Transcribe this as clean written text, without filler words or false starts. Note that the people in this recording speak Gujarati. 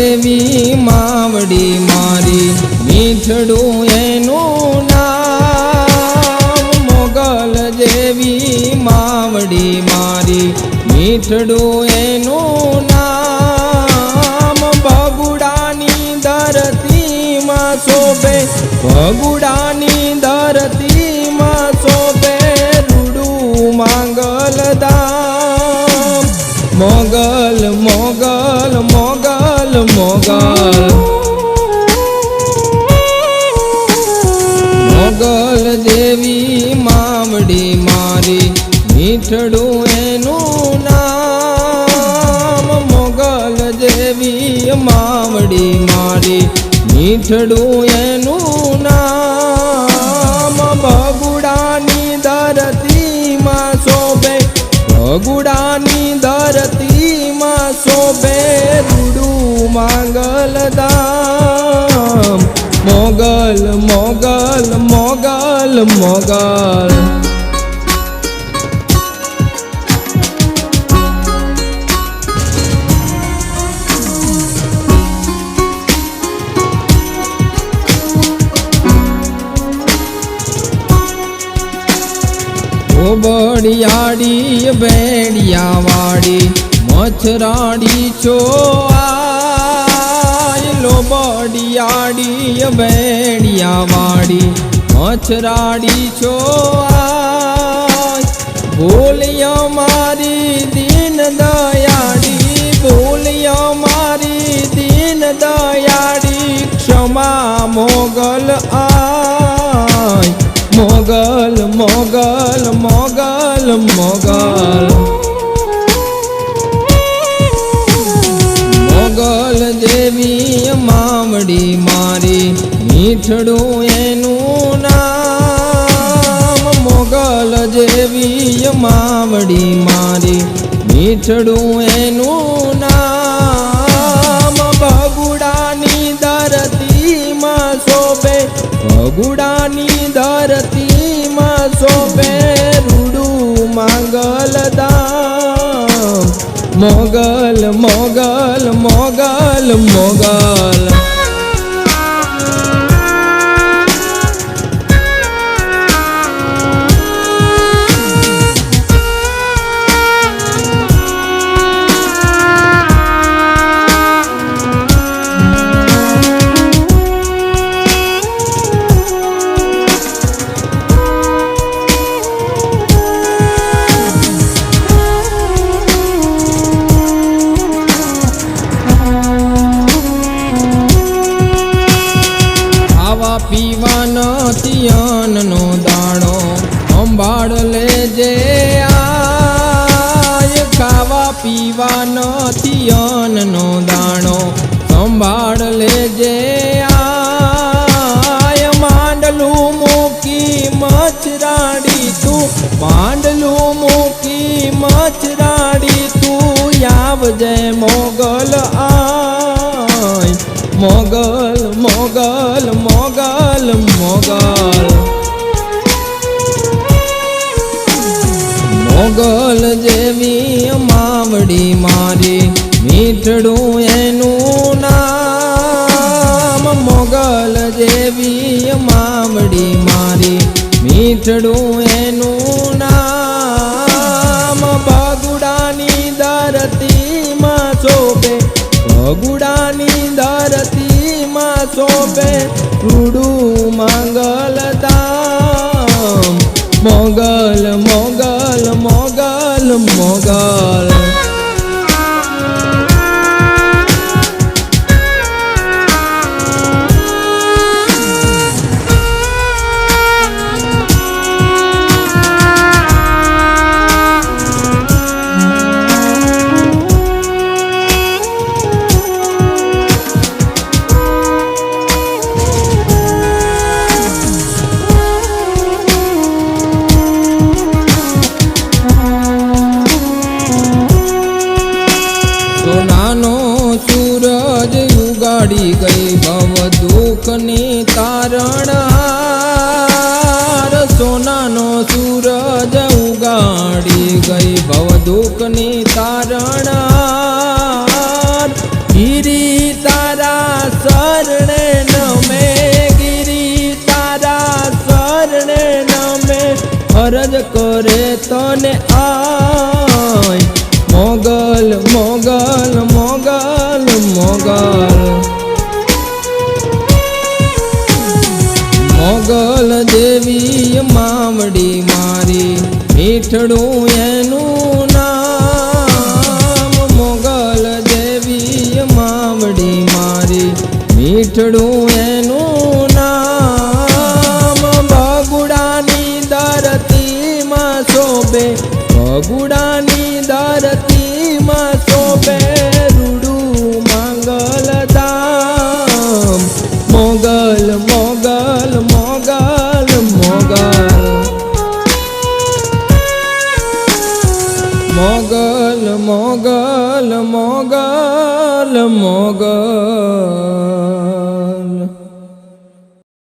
જેવી માવડી મારી મીઠડું એનું નામ મોગલ જેવી માવડી મારી મીઠડું એનું નામ ભગુડાની ધરતીમાં શોભે ભગુડાની ધરતીમાં શોભે રૂડું માંગલધામ મોગલ મોગલ મોગલ મોગલ મોગલ દેવી માવડી મારી મીઠડું એનું નામ મોગલ દેવી માવડી મારી મીઠડું એનું નામ ભગુડાની ધરતીમાં શોભે ભગુડાની ધરતીમાં શોભે રૂડું માંગલધામ મોગલ મોગલ મોગલ મોગલ બડિયાડી ભેડિયા વાડી મચ્છરાડી છો આય લો બડિયાડી ભેડિયા વાડી મચ્છરાડી છો આય ભૂલિયા મારી દીન દયાળી ભૂલિયા મારી દીન દયાળી ક્ષમા મોગલ આય મોગલ મોગલ મોગલ મોગલ મોગલ દેવી માવડી મારી મીઠડું એનું નામ મોગલ દેવી માવડી મારી મીઠડું એનું નામ ભગુડાની ધરતીમાં શોભે ભગુડાની ધરતીમાં શોભે રૂડું માંગલધામ મોગલ મોગલ મોગલ મોગલ પીવાનો તિયનનો દાણો સંભાળ લેજે આય ખાવા પીવાનો તિયનનો દાણો સંભાળ લેજે આય માંડલું મૂકી મચ્છરાડી તું માંડલું મૂકી મચ્છરાડી તું આવજે મોગલ આય મોગલ મોગલ મોગલ મોગલ મોગલ જેવી માવડી મારી મીઠડું એનું નામ મોગલ જેવી માવડી મારી મીઠડું એનું નામ ભગુડાની ધરતીમાં શોભે ભગુડાની ધરતીમાં શોભે રૂડું માંગલધામ મોગલ મોગલ મોગલ મોગલ ઉગાડી ગઈ ભવ દુઃખની તારણહાર સોનાનો સૂરજ ઉગાડી ગઈ ભવ દુઃખની તારણહાર ગિરી તારા શરણે નમે, ગિરી તારા શરણે નમે, અરજ કરે તને આય મોગલ મોગલ મોગલ મોગલ મોગલ દેવી માવડી મારી, મીઠડું એનું નામ, મોગલ દેવી માવડી મારી, મીઠડું એનું નામ, બગુડાની ધરતીમાં શોભે, બગુડાની ધરતીમાં શોભે,